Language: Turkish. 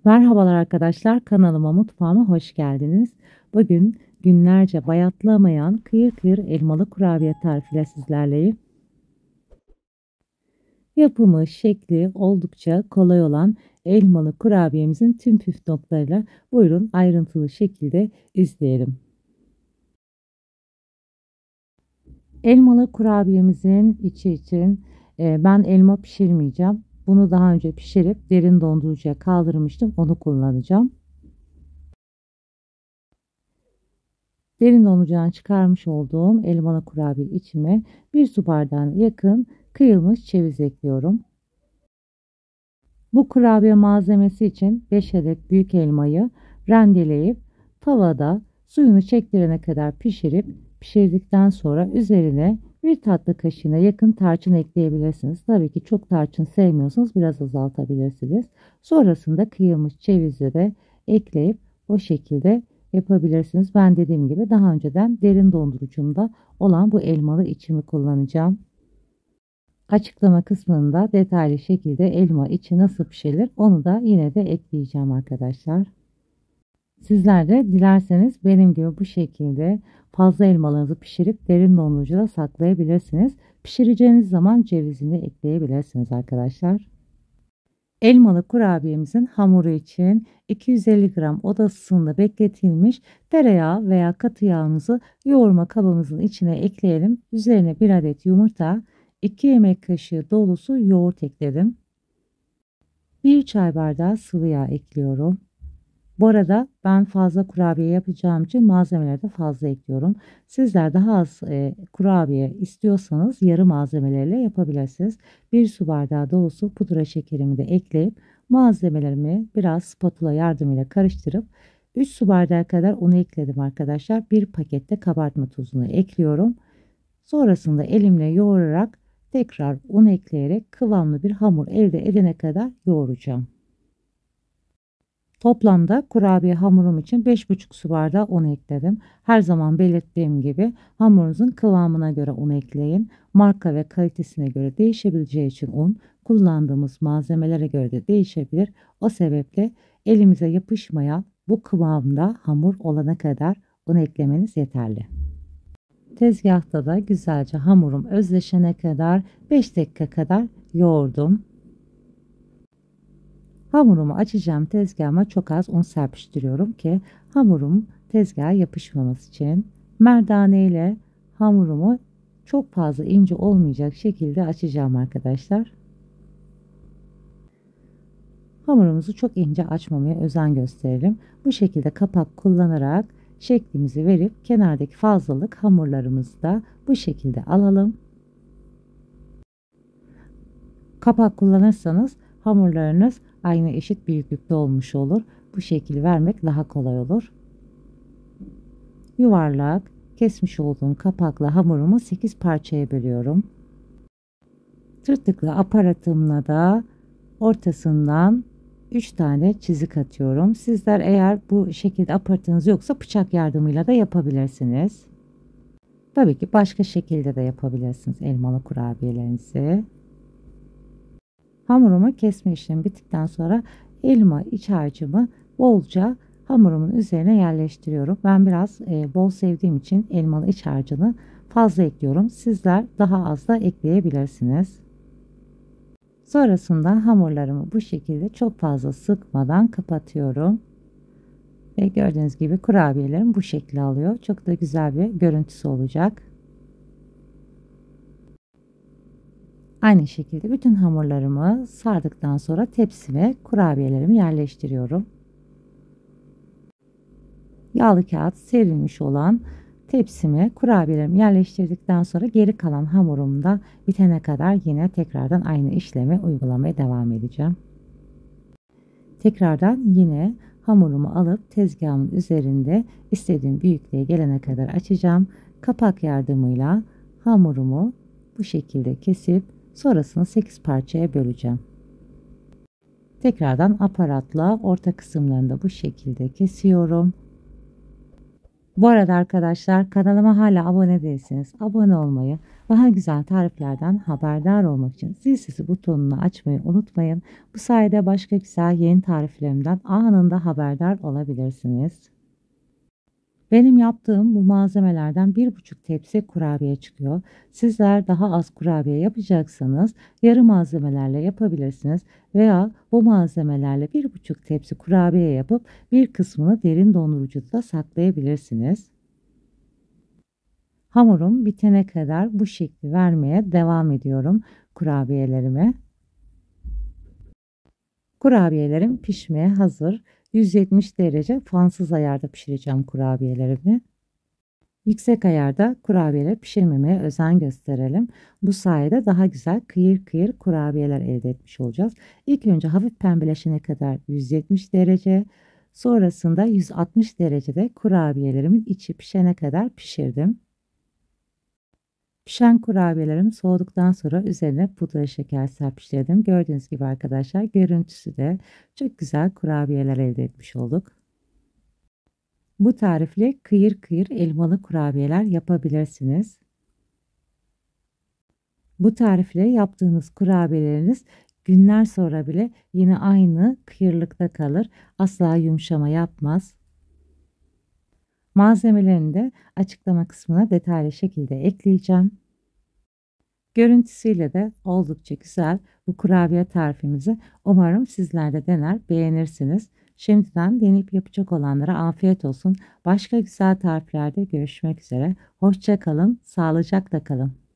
Merhabalar arkadaşlar, kanalıma mutfağıma hoş geldiniz. Bugün günlerce bayatlamayan kıyır kıyır elmalı kurabiye tarifiyle sizlerleyim. Yapımı, şekli oldukça kolay olan elmalı kurabiyemizin tüm püf noktalarıyla buyurun ayrıntılı şekilde izleyelim. Elmalı kurabiyemizin içi için ben elma pişirmeyeceğim. Bunu daha önce pişirip derin dondurucuya kaldırmıştım. Onu kullanacağım. Derin dondurucudan çıkarmış olduğum elmalı kurabiye içime bir su bardağına yakın kıyılmış ceviz ekliyorum. Bu kurabiye malzemesi için 5 adet büyük elmayı rendeleyip tavada suyunu çektirene kadar pişirdikten sonra üzerine bir tatlı kaşığına yakın tarçın ekleyebilirsiniz. Tabii ki çok tarçın sevmiyorsanız biraz azaltabilirsiniz. Sonrasında kıyılmış cevizi de ekleyip o şekilde yapabilirsiniz. Ben dediğim gibi daha önceden derin dondurucumda olan bu elmalı içimi kullanacağım. Açıklama kısmında detaylı şekilde elma içi nasıl pişirilir onu da yine de ekleyeceğim arkadaşlar. Sizler de dilerseniz benim gibi bu şekilde fazla elmalarınızı pişirip derin dondurucuda saklayabilirsiniz. Pişireceğiniz zaman cevizini ekleyebilirsiniz arkadaşlar. Elmalı kurabiyemizin hamuru için 250 gram oda ısısında bekletilmiş tereyağı veya katı yağımızı yoğurma kabımızın içine ekleyelim. Üzerine 1 adet yumurta, 2 yemek kaşığı dolusu yoğurt ekledim. 1 çay bardağı sıvı yağ ekliyorum. Bu arada ben fazla kurabiye yapacağım için malzemeleri de fazla ekliyorum. Sizler daha az kurabiye istiyorsanız yarı malzemelerle yapabilirsiniz. Bir su bardağı dolusu pudra şekerimi de ekleyip malzemelerimi biraz spatula yardımıyla karıştırıp 3 su bardağı kadar unu ekledim arkadaşlar. Bir pakette kabartma tozunu ekliyorum. Sonrasında elimle yoğurarak tekrar un ekleyerek kıvamlı bir hamur elde edene kadar yoğuracağım. Toplamda kurabiye hamurum için 5,5 su bardağı un ekledim. Her zaman belirttiğim gibi hamurunuzun kıvamına göre un ekleyin. Marka ve kalitesine göre değişebileceği için un kullandığımız malzemelere göre de değişebilir. O sebeple elimize yapışmayan bu kıvamda hamur olana kadar un eklemeniz yeterli. Tezgahta da güzelce hamurum özleşene kadar 5 dakika kadar yoğurdum. Hamurumu açacağım tezgahıma çok az un serpiştiriyorum ki hamurum tezgaha yapışmaması için. Merdane ile hamurumu çok fazla ince olmayacak şekilde açacağım arkadaşlar. Hamurumuzu çok ince açmamaya özen gösterelim. Bu şekilde kapak kullanarak şeklimizi verip kenardaki fazlalık hamurlarımızı da bu şekilde alalım. Kapak kullanırsanız hamurlarınız aynı eşit büyüklükte olmuş olur. Bu şekil vermek daha kolay olur. Yuvarlak kesmiş olduğum kapakla hamurumu 8 parçaya bölüyorum. Tırtıklı aparatımla da ortasından 3 tane çizik atıyorum. Sizler eğer bu şekilde aparatınız yoksa bıçak yardımıyla da yapabilirsiniz. Tabii ki başka şekilde de yapabilirsiniz elmalı kurabiyelerinizi. Hamurumu kesme işlemi bittikten sonra elma iç harcımı bolca hamurumun üzerine yerleştiriyorum. Ben biraz bol sevdiğim için elmalı iç harcını fazla ekliyorum. Sizler daha az da ekleyebilirsiniz. Sonrasında hamurlarımı bu şekilde çok fazla sıkmadan kapatıyorum. Ve gördüğünüz gibi kurabiyelerim bu şekli alıyor. Çok da güzel bir görüntüsü olacak. Aynı şekilde bütün hamurlarımı sardıktan sonra tepsime kurabiyelerimi yerleştiriyorum. Yağlı kağıt serilmiş olan tepsime kurabiyelerimi yerleştirdikten sonra geri kalan hamurum da bitene kadar yine tekrardan aynı işlemi uygulamaya devam edeceğim. Tekrardan yine hamurumu alıp tezgahımın üzerinde istediğim büyüklüğe gelene kadar açacağım. Kapak yardımıyla hamurumu bu şekilde kesip sonrasını 8 parçaya böleceğim. Tekrardan aparatla orta kısımlarını da bu şekilde kesiyorum. Bu arada arkadaşlar kanalıma hala abone değilseniz abone olmayı, Daha güzel tariflerden haberdar olmak için zil sesi butonunu açmayı unutmayın. Bu sayede başka güzel yeni tariflerimden anında haberdar olabilirsiniz. Benim yaptığım bu malzemelerden 1,5 tepsi kurabiye çıkıyor. Sizler daha az kurabiye yapacaksanız yarı malzemelerle yapabilirsiniz veya bu malzemelerle 1,5 tepsi kurabiye yapıp bir kısmını derin dondurucuda saklayabilirsiniz. Hamurum bitene kadar bu şekli vermeye devam ediyorum kurabiyelerime. Kurabiyelerim pişmeye hazır. 170 derece fansız ayarda pişireceğim kurabiyelerimi. Yüksek ayarda kurabiyeleri pişirmemeye özen gösterelim. Bu sayede daha güzel kıyır kıyır kurabiyeler elde etmiş olacağız. İlk önce hafif pembeleşene kadar 170 derece, sonrasında 160 derecede kurabiyelerimin içi pişene kadar pişirdim. Pişen kurabiyelerim soğuduktan sonra üzerine pudra şeker serpiştirdim. Gördüğünüz gibi arkadaşlar görüntüsü de çok güzel kurabiyeler elde etmiş olduk. Bu tarifle kıyır kıyır elmalı kurabiyeler yapabilirsiniz. Bu tarifle yaptığınız kurabiyeleriniz günler sonra bile yine aynı kıyırlıkta kalır. Asla yumuşama yapmaz. Malzemelerini de açıklama kısmına detaylı şekilde ekleyeceğim. Görüntüsüyle de oldukça güzel bu kurabiye tarifimizi umarım sizler de dener beğenirsiniz. Şimdiden deneyip yapacak olanlara afiyet olsun. Başka güzel tariflerde görüşmek üzere. Hoşça kalın, sağlıcakla kalın.